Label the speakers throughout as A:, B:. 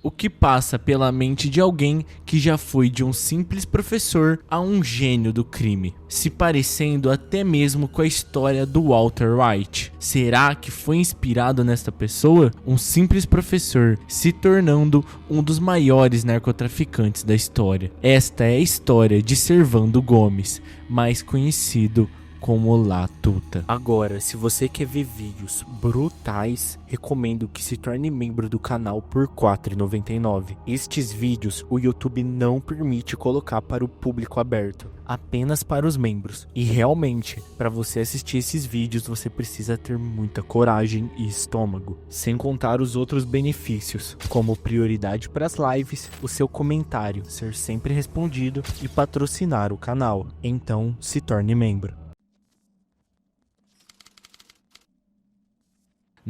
A: O que passa pela mente de alguém que já foi de um simples professor a um gênio do crime, se parecendo até mesmo com a história do Walter White? Será que foi inspirado nesta pessoa? Um simples professor se tornando um dos maiores narcotraficantes da história. Esta é a história de Servando Gomes, mais conhecido como Latuta. Agora, se você quer ver vídeos brutais, recomendo que se torne membro do canal por R$ 4,99. Estes vídeos o YouTube não permite colocar para o público aberto, apenas para os membros. E realmente, para você assistir esses vídeos, você precisa ter muita coragem e estômago. Sem contar os outros benefícios, como prioridade para as lives, o seu comentário ser sempre respondido e patrocinar o canal. Então, se torne membro.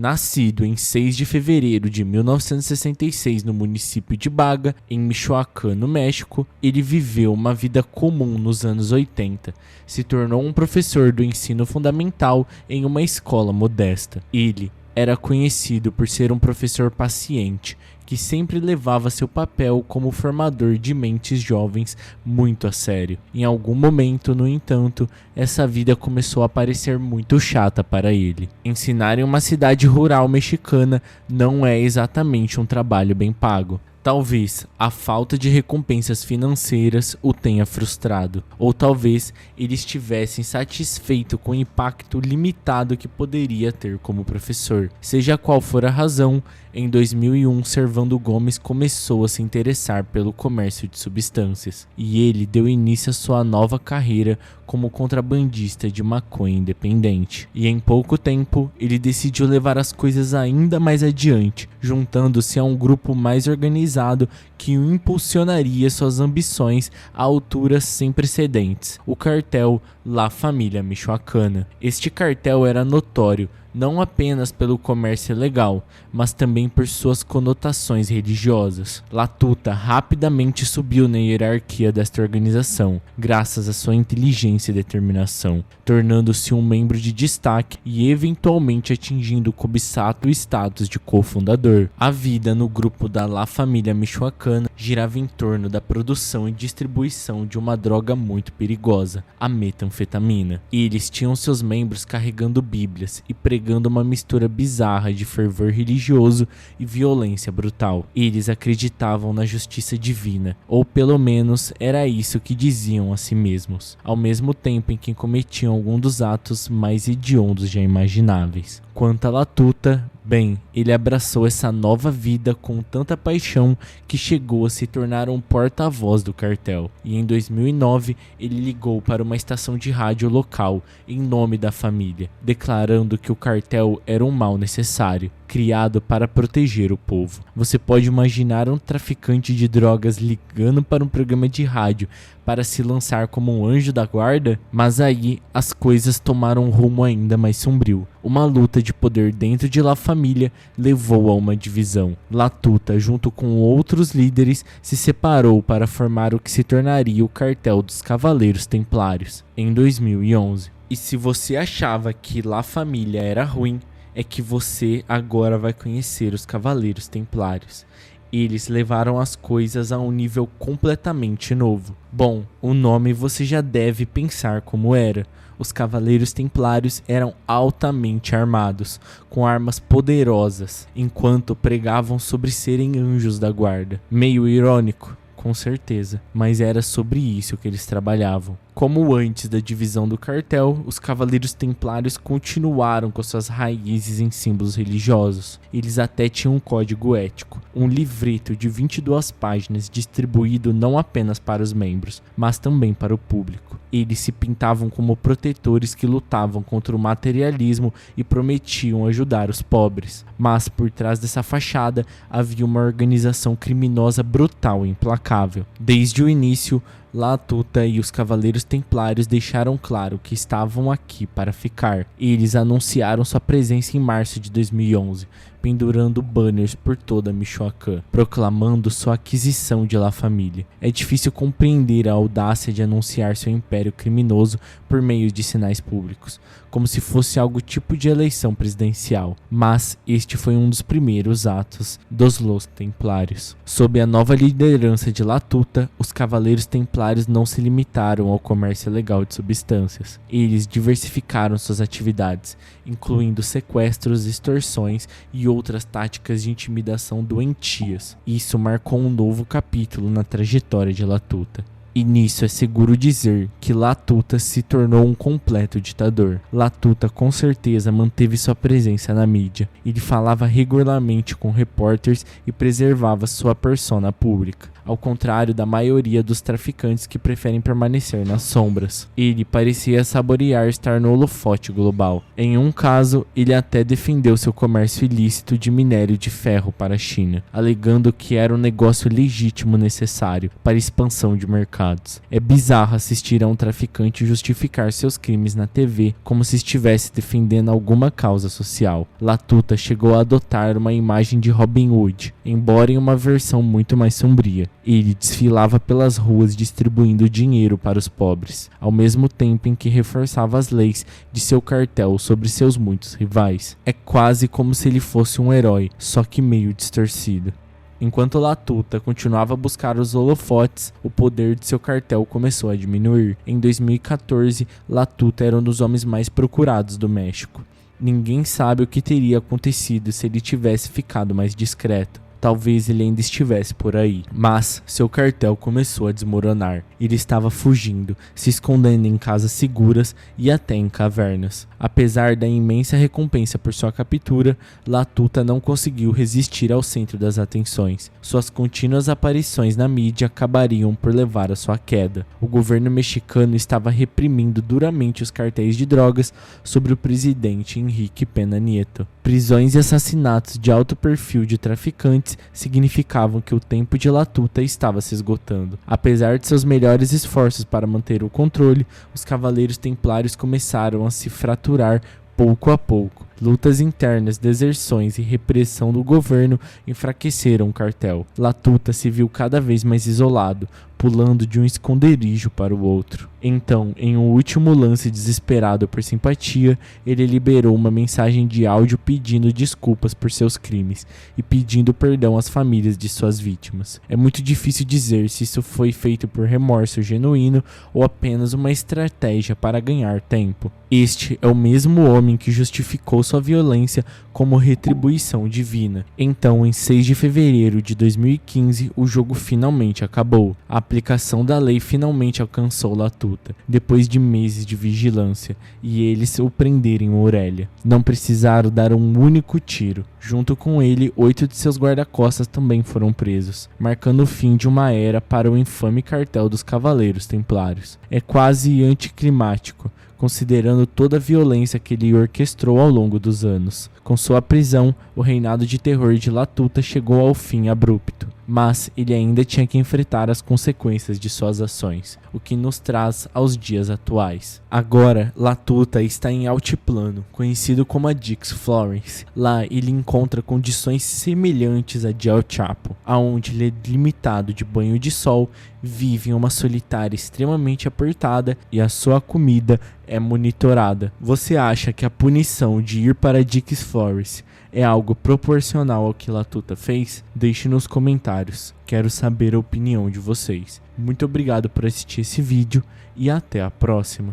A: Nascido em 6 de fevereiro de 1966 no município de Baga, em Michoacán, no México, ele viveu uma vida comum nos anos 80. Se tornou um professor do ensino fundamental em uma escola modesta. Ele era conhecido por ser um professor paciente, que sempre levava seu papel como formador de mentes jovens muito a sério. Em algum momento, no entanto, essa vida começou a parecer muito chata para ele. Ensinar em uma cidade rural mexicana não é exatamente um trabalho bem pago. Talvez a falta de recompensas financeiras o tenha frustrado, ou talvez ele estivesse insatisfeito com o impacto limitado que poderia ter como professor. Seja qual for a razão, em 2001, Servando Gomes começou a se interessar pelo comércio de substâncias, e ele deu início à sua nova carreira como contrabandista de maconha independente. E em pouco tempo, ele decidiu levar as coisas ainda mais adiante, juntando-se a um grupo mais organizado que o impulsionaria suas ambições a alturas sem precedentes: o cartel La Família Michoacana. Este cartel era notório não apenas pelo comércio ilegal, mas também por suas conotações religiosas. Latuta rapidamente subiu na hierarquia desta organização, graças à sua inteligência e determinação, tornando-se um membro de destaque e eventualmente atingindo o cobiçado status de cofundador. A vida no grupo da La Família Michoacana girava em torno da produção e distribuição de uma droga muito perigosa, a metanfetamina. Eles tinham seus membros carregando bíblias e pregando uma mistura bizarra de fervor religioso e violência brutal. Eles acreditavam na justiça divina, ou pelo menos era isso que diziam a si mesmos, ao mesmo tempo em que cometiam algum dos atos mais hediondos já imagináveis. Quanto a Latuta, bem, ele abraçou essa nova vida com tanta paixão que chegou a se tornar um porta-voz do cartel. E em 2009, ele ligou para uma estação de rádio local em nome da família, declarando que o cartel era um mal necessário, criado para proteger o povo. Você pode imaginar um traficante de drogas ligando para um programa de rádio para se lançar como um anjo da guarda? Mas aí as coisas tomaram um rumo ainda mais sombrio. Uma luta de poder dentro de La Família levou a uma divisão. Latuta, junto com outros líderes, se separou para formar o que se tornaria o Cartel dos Cavaleiros Templários em 2011. E se você achava que La Família era ruim, é que você agora vai conhecer os Cavaleiros Templários. Eles levaram as coisas a um nível completamente novo. Bom, o nome você já deve pensar como era. Os Cavaleiros Templários eram altamente armados, com armas poderosas, enquanto pregavam sobre serem anjos da guarda. Meio irônico, com certeza, mas era sobre isso que eles trabalhavam. Como antes da divisão do cartel, os Cavaleiros Templários continuaram com suas raízes em símbolos religiosos. Eles até tinham um código ético, um livreto de 22 páginas distribuído não apenas para os membros, mas também para o público. Eles se pintavam como protetores que lutavam contra o materialismo e prometiam ajudar os pobres. Mas por trás dessa fachada havia uma organização criminosa brutal e implacável. Desde o início, Latuta e os Cavaleiros Templários deixaram claro que estavam aqui para ficar. Eles anunciaram sua presença em março de 2011, pendurando banners por toda Michoacán, proclamando sua aquisição de La Família. É difícil compreender a audácia de anunciar seu império criminoso por meio de sinais públicos, como se fosse algo tipo de eleição presidencial, mas este foi um dos primeiros atos dos Los Templários. Sob a nova liderança de Latuta, os Cavaleiros Templários não se limitaram ao comércio ilegal de substâncias. Eles diversificaram suas atividades, incluindo sequestros, extorsões e outras táticas de intimidação doentias. Isso marcou um novo capítulo na trajetória de Latuta. E nisso é seguro dizer que Latuta se tornou um completo ditador. Latuta com certeza manteve sua presença na mídia. Ele falava regularmente com repórteres e preservava sua persona pública, ao contrário da maioria dos traficantes que preferem permanecer nas sombras. Ele parecia saborear estar no holofote global. Em um caso, ele até defendeu seu comércio ilícito de minério de ferro para a China, alegando que era um negócio legítimo necessário para a expansão de mercados. É bizarro assistir a um traficante justificar seus crimes na TV como se estivesse defendendo alguma causa social. Latuta chegou a adotar uma imagem de Robin Hood, embora em uma versão muito mais sombria. Ele desfilava pelas ruas distribuindo dinheiro para os pobres, ao mesmo tempo em que reforçava as leis de seu cartel sobre seus muitos rivais. É quase como se ele fosse um herói, só que meio distorcido. Enquanto Latuta continuava a buscar os holofotes, o poder de seu cartel começou a diminuir. Em 2014, Latuta era um dos homens mais procurados do México. Ninguém sabe o que teria acontecido se ele tivesse ficado mais discreto. Talvez ele ainda estivesse por aí, mas seu cartel começou a desmoronar. Ele estava fugindo, se escondendo em casas seguras e até em cavernas. Apesar da imensa recompensa por sua captura, Latuta não conseguiu resistir ao centro das atenções. Suas contínuas aparições na mídia acabariam por levar à sua queda. O governo mexicano estava reprimindo duramente os cartéis de drogas sobre o presidente Enrique Peña Nieto. Prisões e assassinatos de alto perfil de traficantes significavam que o tempo de Latuta estava se esgotando. Apesar de seus melhores esforços para manter o controle, os Cavaleiros Templários começaram a se fraturar pouco a pouco. Lutas internas, deserções e repressão do governo enfraqueceram o cartel. Latuta se viu cada vez mais isolado, pulando de um esconderijo para o outro. Então, em um último lance desesperado por simpatia, ele liberou uma mensagem de áudio pedindo desculpas por seus crimes e pedindo perdão às famílias de suas vítimas. É muito difícil dizer se isso foi feito por remorso genuíno ou apenas uma estratégia para ganhar tempo. Este é o mesmo homem que justificou sua violência como retribuição divina. Então, em 6 de fevereiro de 2015, o jogo finalmente acabou. A aplicação da lei finalmente alcançou Latuta, depois de meses de vigilância, e eles o prenderam em Aurélia. Não precisaram dar um único tiro. Junto com ele, 8 de seus guarda-costas também foram presos, marcando o fim de uma era para o infame cartel dos Cavaleiros Templários. É quase anticlimático, considerando toda a violência que ele orquestrou ao longo dos anos. Com sua prisão, o reinado de terror de Latuta chegou ao fim abrupto, mas ele ainda tinha que enfrentar as consequências de suas ações, o que nos traz aos dias atuais. Agora, Latuta está em Altiplano, conhecido como a Dix Florence. Lá ele encontra condições semelhantes a de El Chapo, aonde ele é limitado de banho de sol, vive em uma solitária extremamente apertada e a sua comida é monitorada. Você acha que a punição de ir para Dix Florence é algo proporcional ao que Latuta fez? Deixe nos comentários. Quero saber a opinião de vocês. Muito obrigado por assistir esse vídeo e até a próxima.